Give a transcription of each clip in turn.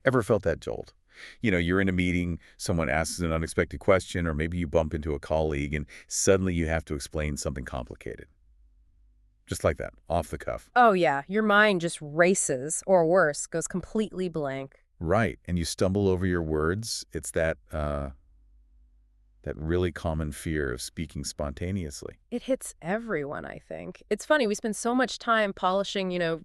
Ever felt that jolt? You're in a meeting, someone asks an unexpected question, or maybe you bump into a colleague and suddenly you have to explain something complicated. Just like that, off the cuff. Oh yeah, your mind just races, or worse, goes completely blank. Right, and you stumble over your words. It's that really common fear of speaking spontaneously. It hits everyone, I think. It's funny, we spend so much time polishing,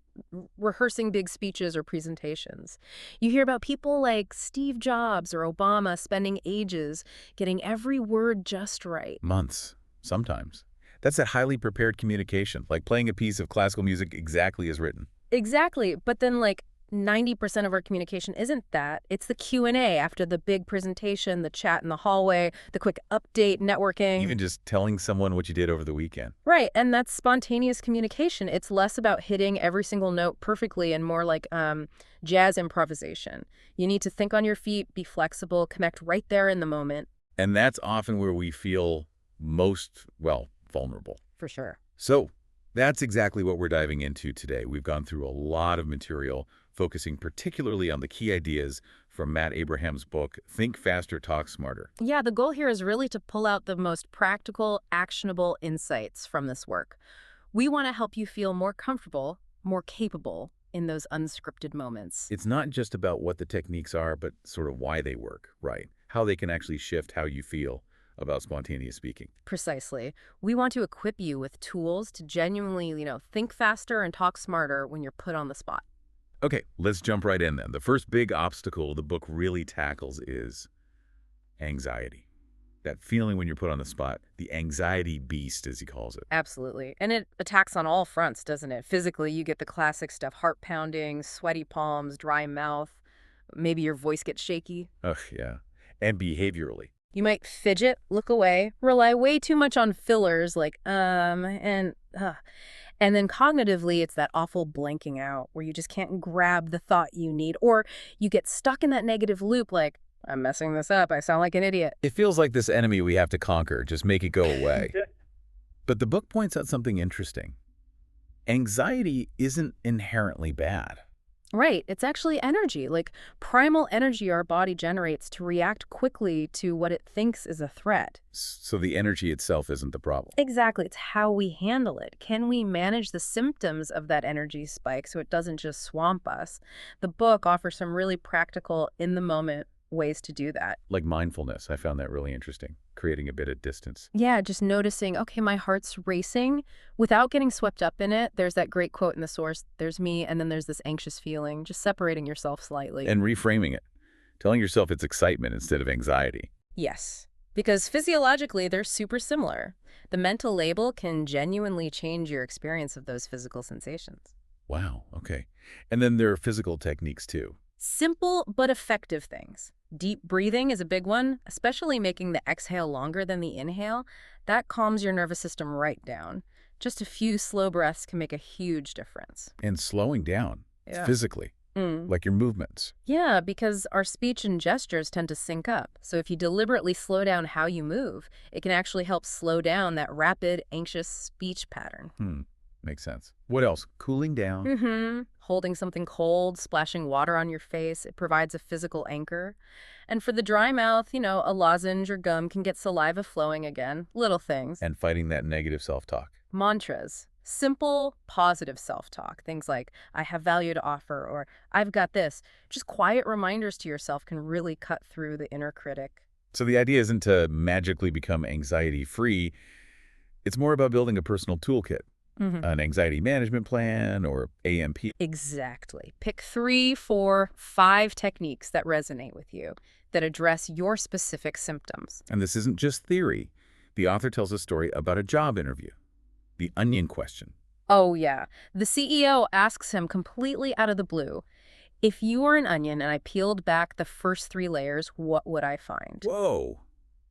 rehearsing big speeches or presentations. You hear about people like Steve Jobs or Obama spending ages getting every word just right. Months, sometimes. That's a highly prepared communication, like playing a piece of classical music exactly as written. Exactly, but then 90% of our communication isn't that. It's the Q&A after the big presentation, the chat in the hallway, the quick update, networking. Even just telling someone what you did over the weekend. Right, and that's spontaneous communication. It's less about hitting every single note perfectly and more like jazz improvisation. You need to think on your feet, be flexible, connect right there in the moment. And that's often where we feel most, vulnerable. For sure. So that's exactly what we're diving into today. We've gone through a lot of material, focusing particularly on the key ideas from Matt Abraham's book, Think Faster, Talk Smarter. Yeah, the goal here is really to pull out the most practical, actionable insights from this work. We want to help you feel more comfortable, more capable in those unscripted moments. It's not just about what the techniques are, but sort of why they work, right? How they can actually shift how you feel about spontaneous speaking. Precisely. We want to equip you with tools to genuinely, think faster and talk smarter when you're put on the spot. Okay, let's jump right in then. The first big obstacle the book really tackles is anxiety. That feeling when you're put on the spot, the anxiety beast, as he calls it. Absolutely. And it attacks on all fronts, doesn't it? Physically, you get the classic stuff, heart pounding, sweaty palms, dry mouth. Maybe your voice gets shaky. Ugh, yeah. And behaviorally. You might fidget, look away, rely way too much on fillers and then cognitively, it's that awful blanking out where you just can't grab the thought you need, or you get stuck in that negative loop like, I'm messing this up, I sound like an idiot. It feels like this enemy we have to conquer, just make it go away. But the book points out something interesting. Anxiety isn't inherently bad. Right. It's actually energy, like primal energy our body generates to react quickly to what it thinks is a threat. So the energy itself isn't the problem. Exactly. It's how we handle it. Can we manage the symptoms of that energy spike so it doesn't just swamp us? The book offers some really practical, in-the-moment ways to do that. Like mindfulness. I found that really interesting, creating a bit of distance. Yeah, just noticing, okay, my heart's racing without getting swept up in it. There's that great quote in the source, there's me, and then there's this anxious feeling, just separating yourself slightly. And reframing it, telling yourself it's excitement instead of anxiety. Yes, because physiologically, they're super similar. The mental label can genuinely change your experience of those physical sensations. Wow, okay. And then there are physical techniques too. Simple but effective things. Deep breathing is a big one, especially making the exhale longer than the inhale. That calms your nervous system right down. Just a few slow breaths can make a huge difference. And slowing down physically, like your movements. Yeah, because our speech and gestures tend to sync up. So if you deliberately slow down how you move, it can actually help slow down that rapid, anxious speech pattern. Makes sense. What else? Cooling down. Holding something cold, splashing water on your face, it provides a physical anchor. And for the dry mouth, a lozenge or gum can get saliva flowing again. Little things. And fighting that negative self-talk. Mantras. Simple, positive self-talk. Things like, I have value to offer, or I've got this. Just quiet reminders to yourself can really cut through the inner critic. So the idea isn't to magically become anxiety-free. It's more about building a personal toolkit. An anxiety management plan or AMP. Exactly. Pick 3, 4, 5 techniques that resonate with you, that address your specific symptoms. And this isn't just theory. The author tells a story about a job interview. The onion question. Oh, yeah. The CEO asks him completely out of the blue, if you were an onion and I peeled back the first 3 layers, what would I find? Whoa.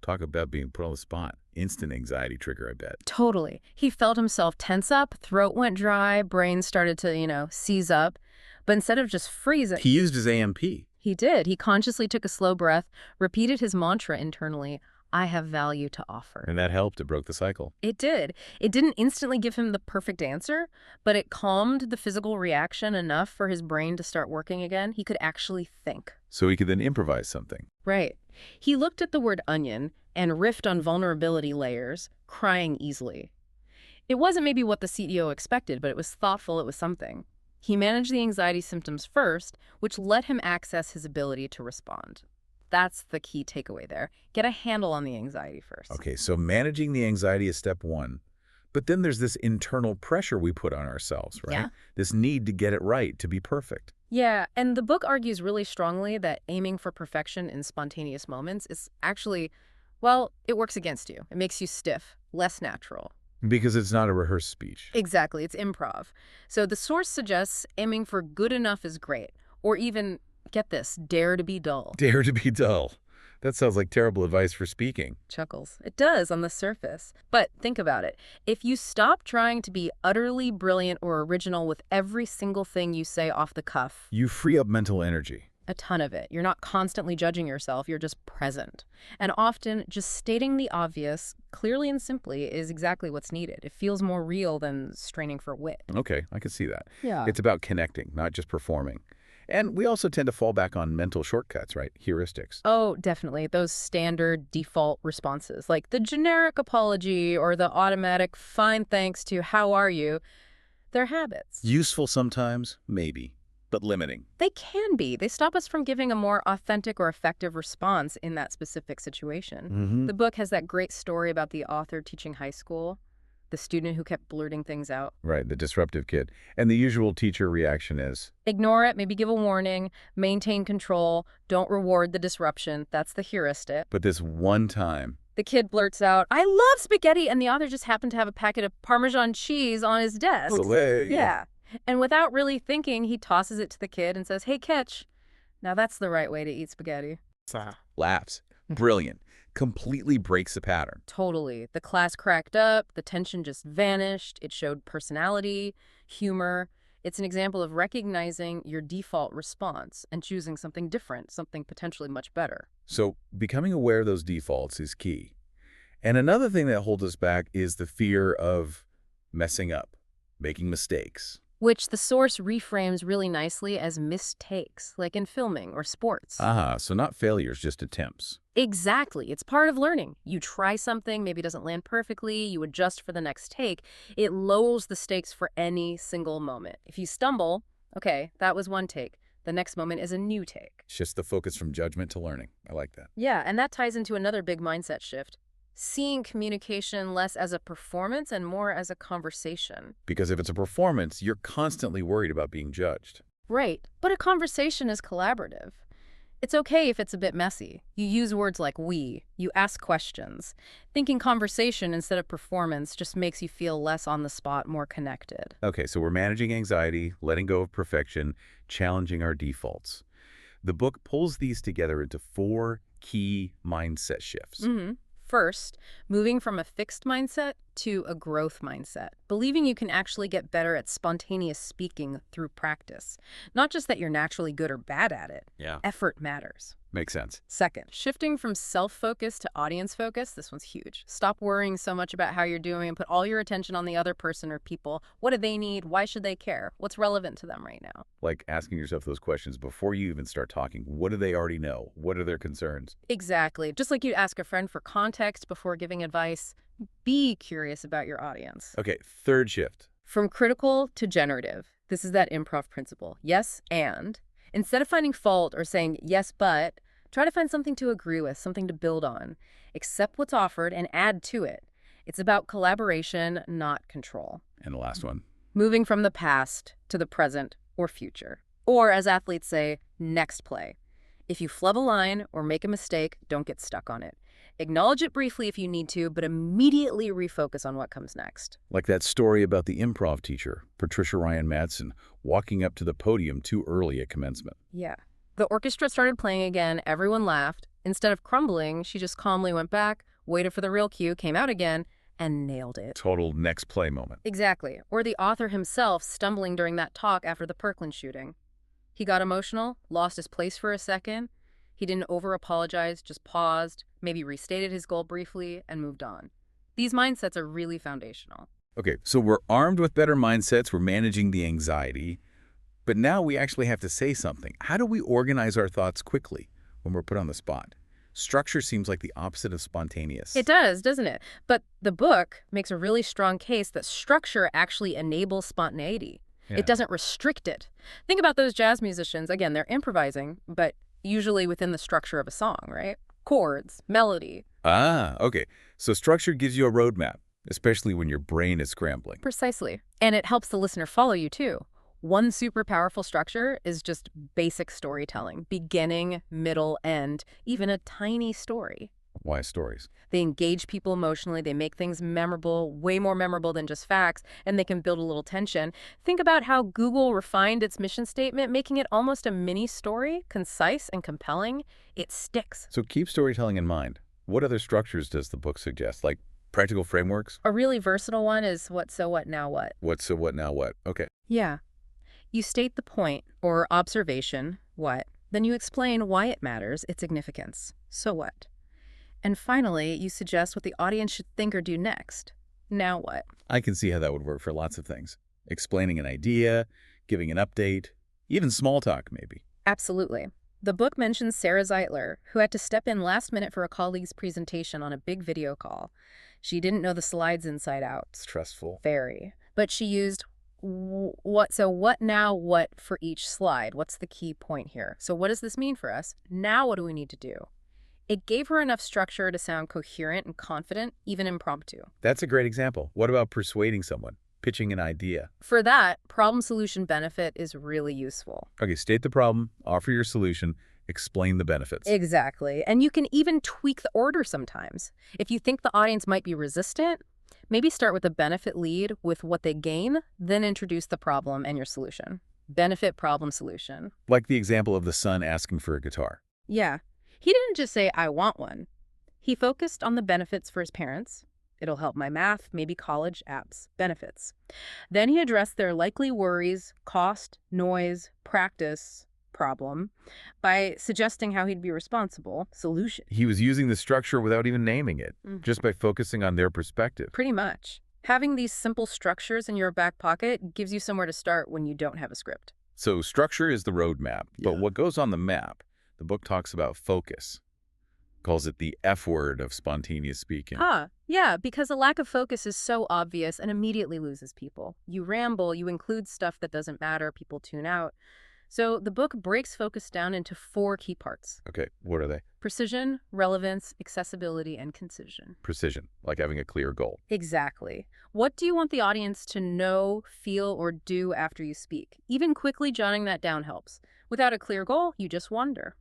Talk about being put on the spot. Instant anxiety trigger, I bet. Totally. He felt himself tense up, throat went dry, brain started to, seize up. But instead of just freezing... He used his AMP. He did. He consciously took a slow breath, repeated his mantra internally, I have value to offer. And that helped. It broke the cycle. It did. It didn't instantly give him the perfect answer, but it calmed the physical reaction enough for his brain to start working again. He could actually think. So he could then improvise something. Right. He looked at the word onion and riffed on vulnerability layers, crying easily. It wasn't maybe what the CEO expected, but it was thoughtful, it was something. He managed the anxiety symptoms first, which let him access his ability to respond. That's the key takeaway there. Get a handle on the anxiety first. Okay, so managing the anxiety is step one. But then there's this internal pressure we put on ourselves, right? Yeah. This need to get it right, to be perfect. Yeah, and the book argues really strongly that aiming for perfection in spontaneous moments is actually, well, it works against you. It makes you stiff, less natural. Because it's not a rehearsed speech. Exactly, it's improv. So the source suggests aiming for good enough is great, or even, get this, dare to be dull. Dare to be dull. That sounds like terrible advice for speaking. Chuckles. It does on the surface. But think about it. If you stop trying to be utterly brilliant or original with every single thing you say off the cuff, You free up mental energy. a ton of it. You're not constantly judging yourself, you're just present. And often, just stating the obvious, clearly and simply, is exactly what's needed. It feels more real than straining for wit. Okay, I can see that. Yeah. It's about connecting, not just performing. And we also tend to fall back on mental shortcuts, right? Heuristics. Oh, definitely. Those standard default responses, like the generic apology or the automatic fine thanks to how are you, they're habits. Useful sometimes, maybe, but limiting. They can be. They stop us from giving a more authentic or effective response in that specific situation. The book has that great story about the author teaching high school, the student who kept blurting things out. Right, the disruptive kid. And the usual teacher reaction is, Ignore it, maybe give a warning, maintain control, don't reward the disruption. That's the heuristic. but this one time, The kid blurts out, I love spaghetti, and the author just happened to have a packet of Parmesan cheese on his desk. Yeah. And without really thinking, he tosses it to the kid and says, hey, catch. Now that's the right way to eat spaghetti. laughs. Brilliant. Completely breaks the pattern. Totally. The class cracked up, the tension just vanished, it showed personality, humor. It's an example of recognizing your default response and choosing something different, something potentially much better. So becoming aware of those defaults is key. And another thing that holds us back is the fear of messing up, making mistakes. Which the source reframes really nicely as mistakes, like in filming or sports. So not failures, just attempts. Exactly. It's part of learning. You try something, maybe it doesn't land perfectly, you adjust for the next take. It lowers the stakes for any single moment. If you stumble, okay, that was one take. The next moment is a new take. Shifts the focus from judgment to learning. I like that. Yeah, and that ties into another big mindset shift. Seeing communication less as a performance and more as a conversation. Because if it's a performance, you're constantly worried about being judged. Right, but a conversation is collaborative. It's okay if it's a bit messy. You use words like we. You ask questions. Thinking conversation instead of performance just makes you feel less on the spot, more connected. Okay, so we're managing anxiety, letting go of perfection, challenging our defaults. The book pulls these together into 4 key mindset shifts. First, moving from a fixed mindset to a growth mindset, believing you can actually get better at spontaneous speaking through practice. Not just that you're naturally good or bad at it. Yeah. Effort matters. Makes sense. Second, shifting from self-focus to audience focus. This one's huge. Stop worrying so much about how you're doing and put all your attention on the other person or people. What do they need? Why should they care? What's relevant to them right now? Like asking yourself those questions before you even start talking. What do they already know? What are their concerns? Exactly. Just like you'd ask a friend for context before giving advice, be curious about your audience. Okay, third shift. From critical to generative. This is that improv principle. Yes, and. Instead of finding fault or saying yes, but, try to find something to agree with, something to build on. Accept what's offered and add to it. It's about collaboration, not control. And the last one. Moving from the past to the present or future. Or, as athletes say, next play. If you flub a line or make a mistake, don't get stuck on it. Acknowledge it briefly if you need to, but immediately refocus on what comes next. Like that story about the improv teacher, Patricia Ryan Madsen, walking up to the podium too early at commencement. Yeah. The orchestra started playing again, everyone laughed. Instead of crumbling, she just calmly went back, waited for the real cue, came out again, and nailed it. Total next play moment. Exactly. Or the author himself stumbling during that talk after the Parkland shooting. He got emotional, lost his place for a second. He didn't over-apologize, just paused, maybe restated his goal briefly, and moved on. These mindsets are really foundational. Okay, so we're armed with better mindsets, we're managing the anxiety, but now we actually have to say something. How do we organize our thoughts quickly when we're put on the spot? Structure seems like the opposite of spontaneous. It does, doesn't it? But the book makes a really strong case that structure actually enables spontaneity. Yeah. It doesn't restrict it. Think about those jazz musicians. Again, they're improvising, but usually within the structure of a song, right? Chords, melody. Ah, okay. So structure gives you a roadmap, especially when your brain is scrambling. Precisely. And it helps the listener follow you, too. One super powerful structure is just basic storytelling, beginning, middle, end, even a tiny story. Why stories? They engage people emotionally, they make things memorable, way more memorable than just facts, and they can build a little tension. Think about how Google refined its mission statement, making it almost a mini story, concise and compelling. It sticks. So keep storytelling in mind. What other structures does the book suggest, like practical frameworks? A really versatile one is what, so what, now what? What, so what, now what? Okay. Yeah. You state the point or observation, what, then you explain why it matters, its significance, so what. And finally, you suggest what the audience should think or do next. Now what? I can see how that would work for lots of things. Explaining an idea, giving an update, even small talk, maybe. Absolutely. The book mentions Sarah Zeitler, who had to step in last minute for a colleague's presentation on a big video call. She didn't know the slides inside out. Stressful. Very. But she used what, so what, now what for each slide. What's the key point here? So what does this mean for us? Now what do we need to do? It gave her enough structure to sound coherent and confident, even impromptu. That's a great example. What about persuading someone? Pitching an idea? For that, problem-solution benefit is really useful. Okay, state the problem, offer your solution, explain the benefits. Exactly. And you can even tweak the order sometimes. If you think the audience might be resistant, maybe start with the benefit lead with what they gain, then introduce the problem and your solution. Benefit, problem, solution. Like the example of the son asking for a guitar. Yeah. He didn't just say, I want one. He focused on the benefits for his parents. It'll help my math, maybe college, apps, benefits. Then he addressed their likely worries, cost, noise, practice, problem, by suggesting how he'd be responsible, solution. He was using the structure without even naming it, just by focusing on their perspective. Pretty much. Having these simple structures in your back pocket gives you somewhere to start when you don't have a script. So structure is the roadmap, but what goes on the map? The book talks about focus, calls it the F word of spontaneous speaking. Yeah, because a lack of focus is so obvious and immediately loses people. You ramble, you include stuff that doesn't matter, people tune out. So the book breaks focus down into 4 key parts. Okay, what are they? Precision, relevance, accessibility, and concision. Precision, like having a clear goal. Exactly. What do you want the audience to know, feel, or do after you speak? Even quickly jotting that down helps. Without a clear goal, you just wonder.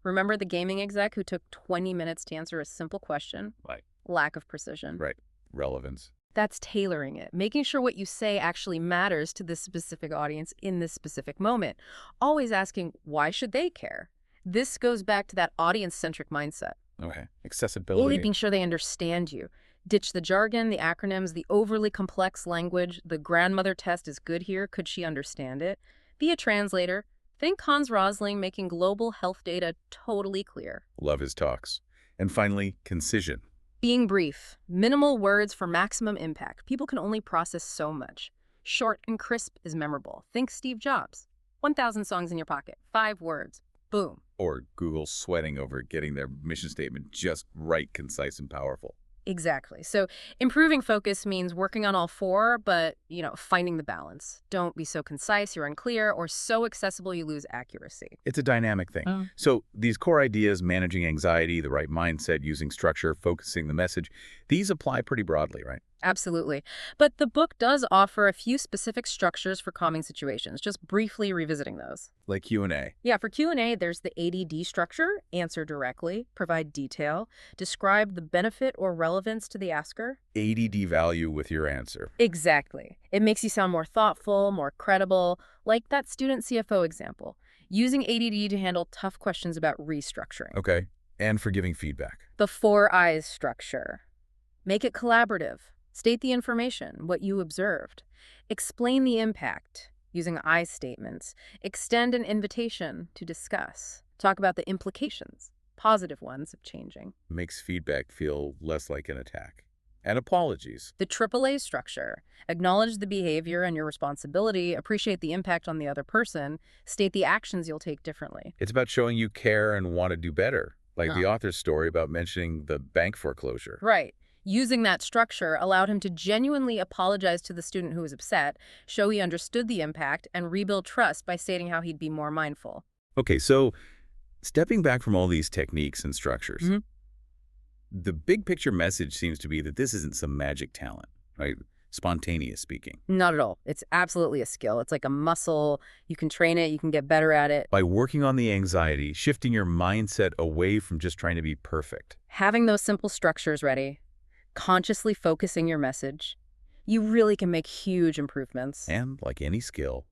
Remember the gaming exec who took 20 minutes to answer a simple question? Right. Lack of precision. Right. Relevance. That's tailoring it, making sure what you say actually matters to this specific audience in this specific moment. Always asking, why should they care? This goes back to that audience-centric mindset. Okay. Accessibility. Making sure they understand you. Ditch the jargon, the acronyms, the overly complex language. The grandmother test is good here. Could she understand it? Be a translator. Think Hans Rosling making global health data totally clear. Love his talks. And finally, concision. Being brief. Minimal words for maximum impact. People can only process so much. Short and crisp is memorable. Think Steve Jobs. 1,000 songs in your pocket. 5 words. Boom. Or Google sweating over getting their mission statement just right, concise, and powerful. Exactly. So improving focus means working on all 4, but, finding the balance. Don't be so concise you're unclear, or so accessible you lose accuracy. It's a dynamic thing. So these core ideas, managing anxiety, the right mindset, using structure, focusing the message, these apply pretty broadly, right? Absolutely. But the book does offer a few specific structures for calming situations, just briefly revisiting those. Like Q&A. Yeah, for Q&A, there's the ADD structure: answer directly, provide detail, describe the benefit or relevance to the asker. ADD value with your answer. Exactly. It makes you sound more thoughtful, more credible, like that student CFO example, using ADD to handle tough questions about restructuring. Okay. And for giving feedback. The 4 I's structure. Make it collaborative. State the information, what you observed. Explain the impact, using I statements. Extend an invitation to discuss. Talk about the implications, positive ones, of changing. Makes feedback feel less like an attack. And apologies. The AAA structure: acknowledge the behavior and your responsibility, appreciate the impact on the other person, state the actions you'll take differently. It's about showing you care and want to do better, like Huh. the author's story about mentioning the bank foreclosure. Right. Using that structure allowed him to genuinely apologize to the student who was upset, show he understood the impact, and rebuild trust by stating how he'd be more mindful. Okay, so stepping back from all these techniques and structures, Mhm. the big picture message seems to be that this isn't some magic talent, right? Spontaneous speaking. Not at all. It's absolutely a skill. It's like a muscle. You can train it. You can get better at it. By working on the anxiety, shifting your mindset away from just trying to be perfect. Having those simple structures ready, consciously focusing your message, you really can make huge improvements. And like any skill,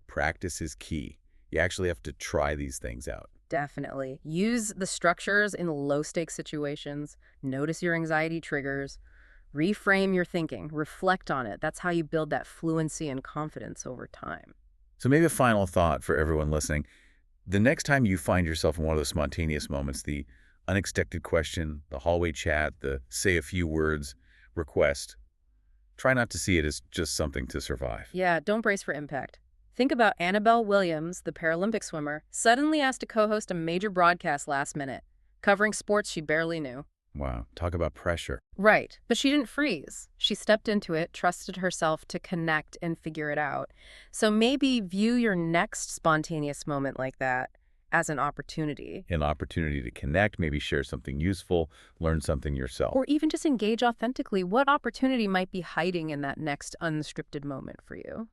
practice is key. You actually have to try these things out. Definitely. Use the structures in low-stakes situations. Notice your anxiety triggers. Reframe your thinking. Reflect on it. That's how you build that fluency and confidence over time. So maybe a final thought for everyone listening. The next time you find yourself in one of those spontaneous moments, the unexpected question, the hallway chat, the say a few words request, try not to see it as just something to survive. Yeah, don't brace for impact. Think about Annabelle Williams, the Paralympic swimmer, suddenly asked to co-host a major broadcast last minute, covering sports she barely knew. Wow, talk about pressure. Right, but she didn't freeze. She stepped into it, trusted herself to connect and figure it out. So maybe view your next spontaneous moment like that as an opportunity. An opportunity to connect, maybe share something useful, learn something yourself. Or even just engage authentically. What opportunity might be hiding in that next unscripted moment for you?